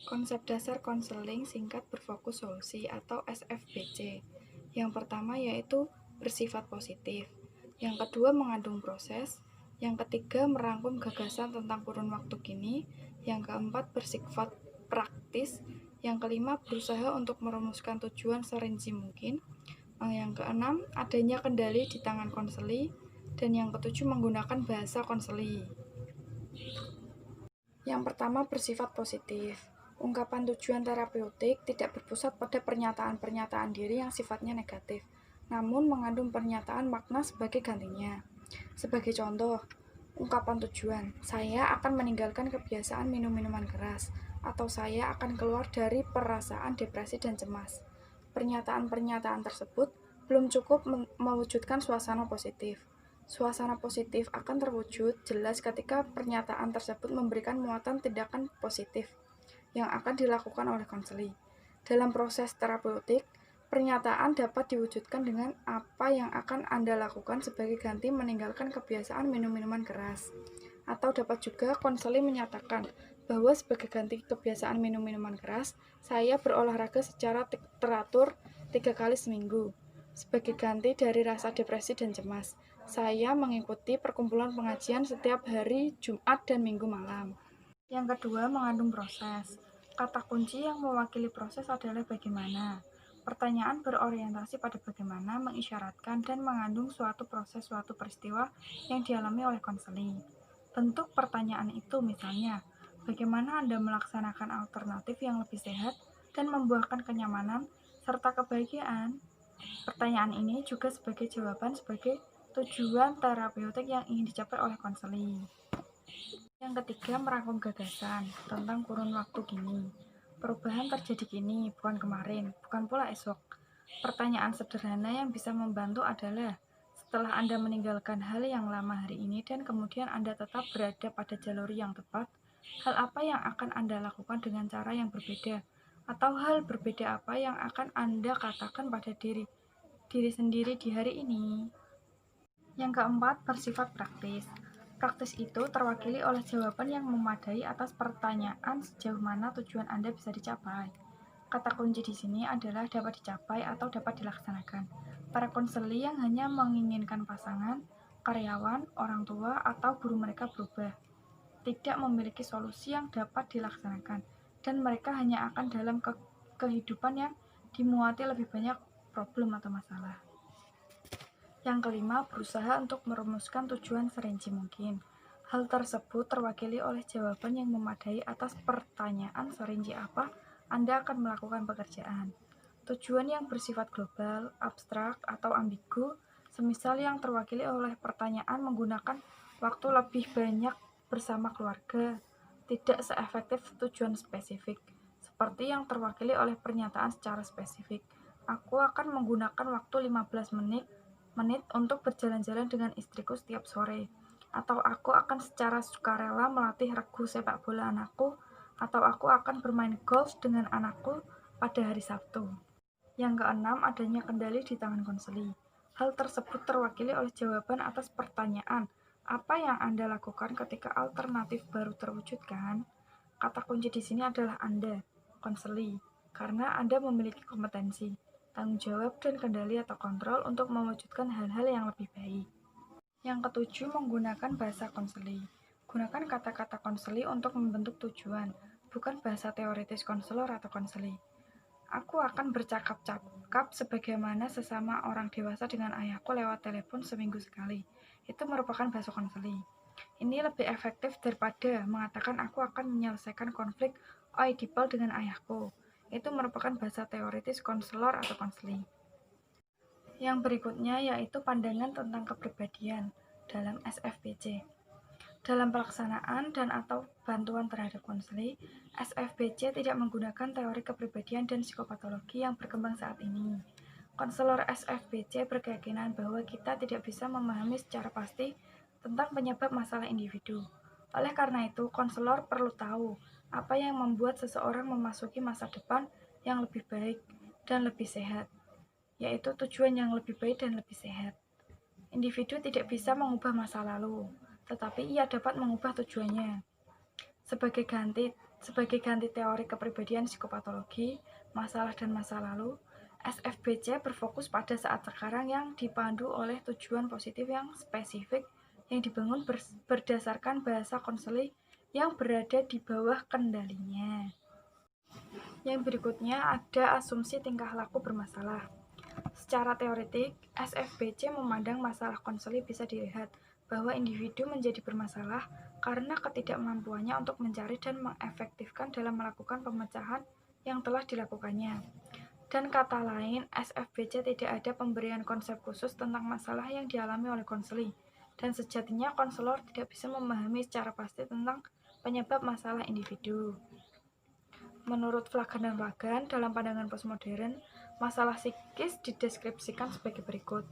Konsep dasar konseling singkat berfokus solusi atau SFBC. Yang pertama yaitu bersifat positif. Yang kedua mengandung proses. Yang ketiga merangkum gagasan tentang kurun waktu kini. Yang keempat bersifat praktis. Yang kelima berusaha untuk merumuskan tujuan serinci mungkin. Yang keenam adanya kendali di tangan konseli. Dan yang ketujuh menggunakan bahasa konseli. Yang pertama bersifat positif. Ungkapan tujuan terapeutik tidak berpusat pada pernyataan-pernyataan diri yang sifatnya negatif, namun mengandung pernyataan makna sebagai gantinya. Sebagai contoh, ungkapan tujuan, saya akan meninggalkan kebiasaan minum minuman keras, atau saya akan keluar dari perasaan depresi dan cemas. Pernyataan-pernyataan tersebut belum cukup mewujudkan suasana positif. Suasana positif akan terwujud jelas ketika pernyataan tersebut memberikan muatan tindakan positif yang akan dilakukan oleh konseli. Dalam proses terapeutik, pernyataan dapat diwujudkan dengan apa yang akan Anda lakukan sebagai ganti meninggalkan kebiasaan minum minuman keras. Atau dapat juga konseli menyatakan bahwa sebagai ganti kebiasaan minum minuman keras, saya berolahraga secara teratur 3 kali seminggu. Sebagai ganti dari rasa depresi dan cemas, saya mengikuti perkumpulan pengajian setiap hari Jumat dan Minggu malam. Yang kedua, mengandung proses. Kata kunci yang mewakili proses adalah bagaimana. Pertanyaan berorientasi pada bagaimana mengisyaratkan dan mengandung suatu proses, suatu peristiwa yang dialami oleh konseli. Bentuk pertanyaan itu misalnya, bagaimana Anda melaksanakan alternatif yang lebih sehat dan membuahkan kenyamanan serta kebahagiaan? Pertanyaan ini juga sebagai jawaban sebagai tujuan terapeutik yang ingin dicapai oleh konseli. Yang ketiga, merangkum gagasan tentang kurun waktu kini. Perubahan terjadi kini, bukan kemarin, bukan pula esok. Pertanyaan sederhana yang bisa membantu adalah, setelah Anda meninggalkan hal yang lama hari ini dan kemudian Anda tetap berada pada jalur yang tepat, hal apa yang akan Anda lakukan dengan cara yang berbeda? Atau hal berbeda apa yang akan Anda katakan pada diri sendiri di hari ini? Yang keempat, bersifat praktis. Praktis itu terwakili oleh jawaban yang memadai atas pertanyaan sejauh mana tujuan Anda bisa dicapai. Kata kunci di sini adalah dapat dicapai atau dapat dilaksanakan. Para konseli yang hanya menginginkan pasangan, karyawan, orang tua, atau guru mereka berubah, tidak memiliki solusi yang dapat dilaksanakan, dan mereka hanya akan dalam kehidupan yang dimuati lebih banyak problem atau masalah. Yang kelima, berusaha untuk merumuskan tujuan serinci mungkin. Hal tersebut terwakili oleh jawaban yang memadai atas pertanyaan serinci apa Anda akan melakukan pekerjaan. Tujuan yang bersifat global, abstrak, atau ambigu, semisal yang terwakili oleh pertanyaan menggunakan waktu lebih banyak bersama keluarga, tidak seefektif tujuan spesifik, seperti yang terwakili oleh pernyataan secara spesifik. Aku akan menggunakan waktu 15 menit untuk berjalan-jalan dengan istriku setiap sore, atau aku akan secara sukarela melatih regu sepak bola anakku, atau aku akan bermain golf dengan anakku pada hari Sabtu. Yang keenam, adanya kendali di tangan konseli. Hal tersebut terwakili oleh jawaban atas pertanyaan, apa yang Anda lakukan ketika alternatif baru terwujudkan? Kata kunci di sini adalah Anda, konseli, karena Anda memiliki kompetensi, tanggung jawab, dan kendali atau kontrol untuk mewujudkan hal-hal yang lebih baik. Yang ketujuh, menggunakan bahasa konseli. Gunakan kata-kata konseli untuk membentuk tujuan, bukan bahasa teoritis konselor atau konseli. Aku akan bercakap-cakap sebagaimana sesama orang dewasa dengan ayahku lewat telepon seminggu sekali. Itu merupakan bahasa konseli. Ini lebih efektif daripada mengatakan aku akan menyelesaikan konflik Oedipal dengan ayahku. Itu merupakan bahasa teoritis konselor atau konseli. Yang berikutnya yaitu pandangan tentang kepribadian dalam SFBC. Dalam pelaksanaan dan atau bantuan terhadap konseli, SFBC tidak menggunakan teori kepribadian dan psikopatologi yang berkembang saat ini. Konselor SFBC berkeyakinan bahwa kita tidak bisa memahami secara pasti tentang penyebab masalah individu. Oleh karena itu, konselor perlu tahu apa yang membuat seseorang memasuki masa depan yang lebih baik dan lebih sehat, yaitu tujuan yang lebih baik dan lebih sehat. Individu tidak bisa mengubah masa lalu, tetapi ia dapat mengubah tujuannya. Sebagai ganti teori kepribadian psikopatologi, masalah dan masa lalu, SFBC berfokus pada saat sekarang yang dipandu oleh tujuan positif yang spesifik yang dibangun berdasarkan bahasa konseling yang berada di bawah kendalinya. Yang berikutnya ada asumsi tingkah laku bermasalah. Secara teoretik, SFBC memandang masalah konseling bisa dilihat bahwa individu menjadi bermasalah karena ketidakmampuannya untuk mencari dan mengefektifkan dalam melakukan pemecahan yang telah dilakukannya. Dan kata lain, SFBC tidak ada pemberian konsep khusus tentang masalah yang dialami oleh konseling, dan sejatinya konselor tidak bisa memahami secara pasti tentang penyebab masalah individu. Menurut Flagan dan Flagan, dalam pandangan postmodern, masalah psikis dideskripsikan sebagai berikut,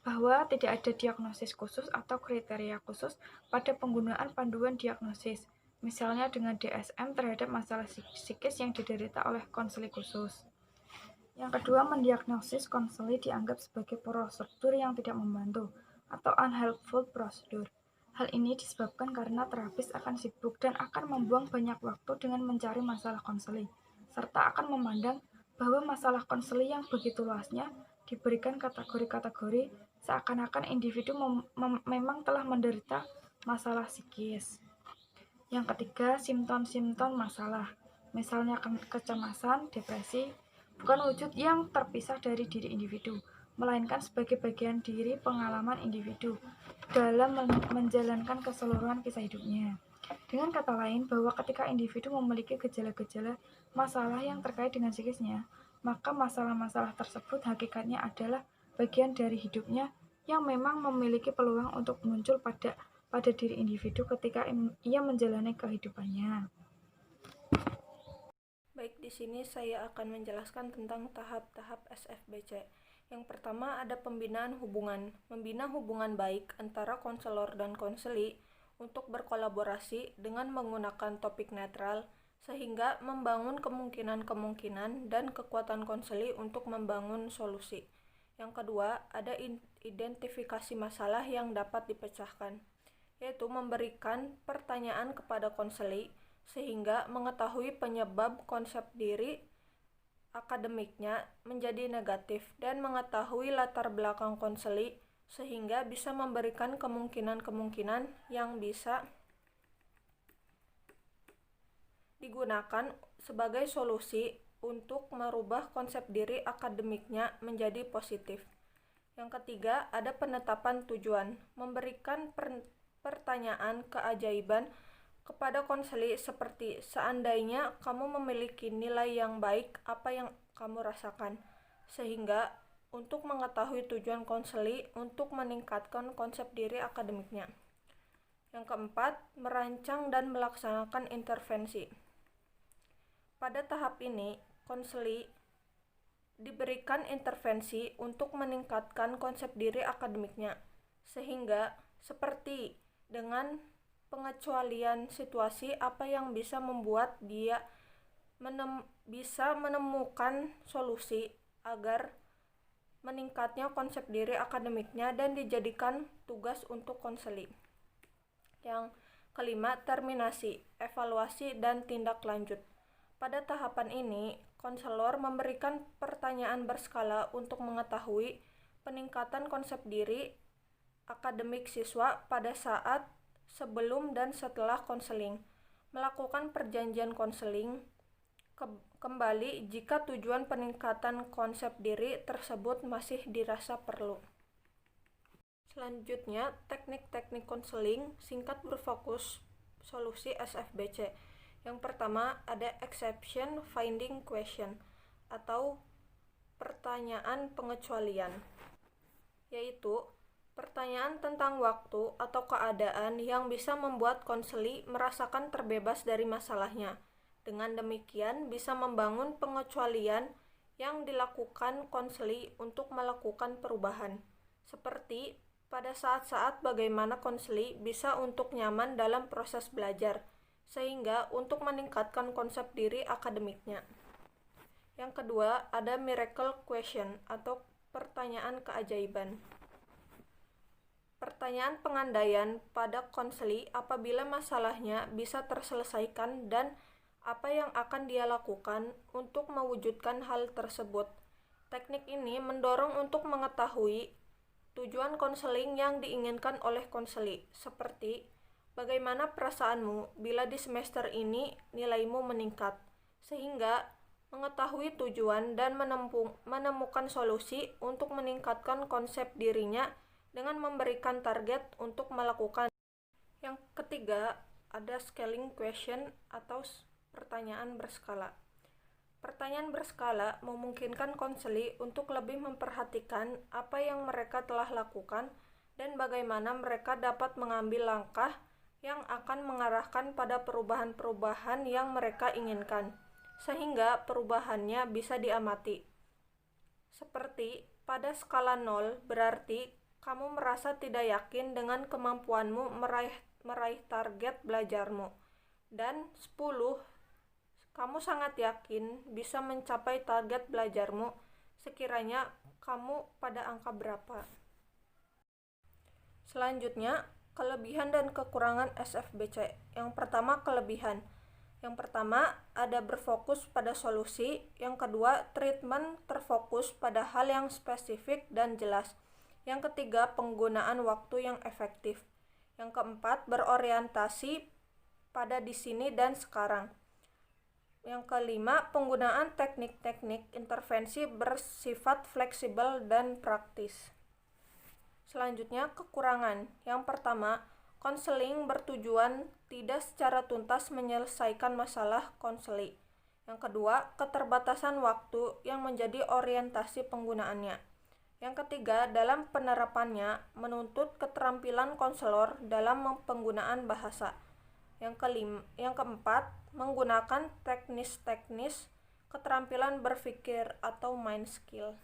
bahwa tidak ada diagnosis khusus atau kriteria khusus pada penggunaan panduan diagnosis, misalnya dengan DSM terhadap masalah psikis yang diderita oleh konseling khusus. Yang kedua, mendiagnosis konseling dianggap sebagai prosedur yang tidak membantu atau unhelpful prosedur. Hal ini disebabkan karena terapis akan sibuk dan akan membuang banyak waktu dengan mencari masalah konseling, serta akan memandang bahwa masalah konseling yang begitu luasnya diberikan kategori-kategori seakan-akan individu memang telah menderita masalah psikis. Yang ketiga, simptom-simptom masalah, misalnya kecemasan, depresi, bukan wujud yang terpisah dari diri individu, melainkan sebagai bagian diri pengalaman individu dalam menjalankan keseluruhan kisah hidupnya. Dengan kata lain, bahwa ketika individu memiliki gejala-gejala masalah yang terkait dengan psikisnya, maka masalah-masalah tersebut hakikatnya adalah bagian dari hidupnya yang memang memiliki peluang untuk muncul pada diri individu ketika ia menjalani kehidupannya. Baik, di sini saya akan menjelaskan tentang tahap-tahap SFBC. Yang pertama ada pembinaan hubungan. Membina hubungan baik antara konselor dan konseli untuk berkolaborasi dengan menggunakan topik netral sehingga membangun kemungkinan-kemungkinan dan kekuatan konseli untuk membangun solusi. Yang kedua, ada identifikasi masalah yang dapat dipecahkan, yaitu memberikan pertanyaan kepada konseli sehingga mengetahui penyebab konsep diri akademiknya menjadi negatif dan mengetahui latar belakang konseli sehingga bisa memberikan kemungkinan-kemungkinan yang bisa digunakan sebagai solusi untuk merubah konsep diri akademiknya menjadi positif. Yang ketiga, ada penetapan tujuan, memberikan pertanyaan keajaiban kepada konseli seperti seandainya kamu memiliki nilai yang baik, apa yang kamu rasakan, sehingga untuk mengetahui tujuan konseli untuk meningkatkan konsep diri akademiknya. Yang keempat, merancang dan melaksanakan intervensi. Pada tahap ini, konseli diberikan intervensi untuk meningkatkan konsep diri akademiknya, sehingga seperti dengan pengecualian situasi apa yang bisa membuat dia bisa menemukan solusi agar meningkatnya konsep diri akademiknya dan dijadikan tugas untuk konseli. Yang kelima, terminasi, evaluasi, dan tindak lanjut. Pada tahapan ini, konselor memberikan pertanyaan berskala untuk mengetahui peningkatan konsep diri akademik siswa pada saat sebelum dan setelah konseling, melakukan perjanjian konseling kembali jika tujuan peningkatan konsep diri tersebut masih dirasa perlu. Selanjutnya, teknik-teknik konseling singkat berfokus solusi SFBC. Yang pertama ada exception finding question atau pertanyaan pengecualian, yaitu pertanyaan tentang waktu atau keadaan yang bisa membuat konseli merasakan terbebas dari masalahnya. Dengan demikian bisa membangun pengecualian yang dilakukan konseli untuk melakukan perubahan. Seperti pada saat-saat bagaimana konseli bisa untuk nyaman dalam proses belajar, sehingga untuk meningkatkan konsep diri akademiknya. Yang kedua ada miracle question atau pertanyaan keajaiban. Pertanyaan pengandaian pada konseli apabila masalahnya bisa terselesaikan dan apa yang akan dia lakukan untuk mewujudkan hal tersebut. Teknik ini mendorong untuk mengetahui tujuan konseling yang diinginkan oleh konseli, seperti bagaimana perasaanmu bila di semester ini nilaimu meningkat, sehingga mengetahui tujuan dan menemukan solusi untuk meningkatkan konsep dirinya dengan memberikan target untuk melakukan. Yang ketiga, ada scaling question atau pertanyaan berskala. Pertanyaan berskala memungkinkan konseli untuk lebih memperhatikan apa yang mereka telah lakukan dan bagaimana mereka dapat mengambil langkah yang akan mengarahkan pada perubahan-perubahan yang mereka inginkan, sehingga perubahannya bisa diamati. Seperti pada skala 0 berarti kamu merasa tidak yakin dengan kemampuanmu meraih target belajarmu, dan 10 kamu sangat yakin bisa mencapai target belajarmu sekiranya kamu pada angka berapa. Selanjutnya, kelebihan dan kekurangan SFBC. Yang pertama, kelebihan. Yang pertama, ada berfokus pada solusi. Yang kedua, treatment terfokus pada hal yang spesifik dan jelas. Yang ketiga, penggunaan waktu yang efektif. Yang keempat, berorientasi pada di sini dan sekarang. Yang kelima, penggunaan teknik-teknik intervensi bersifat fleksibel dan praktis. Selanjutnya, kekurangan. Yang pertama, konseling bertujuan tidak secara tuntas menyelesaikan masalah konseli. Yang kedua, keterbatasan waktu yang menjadi orientasi penggunaannya. Yang ketiga, dalam penerapannya menuntut keterampilan konselor dalam penggunaan bahasa. Yang keempat, menggunakan teknis-teknis keterampilan berpikir atau mind skill.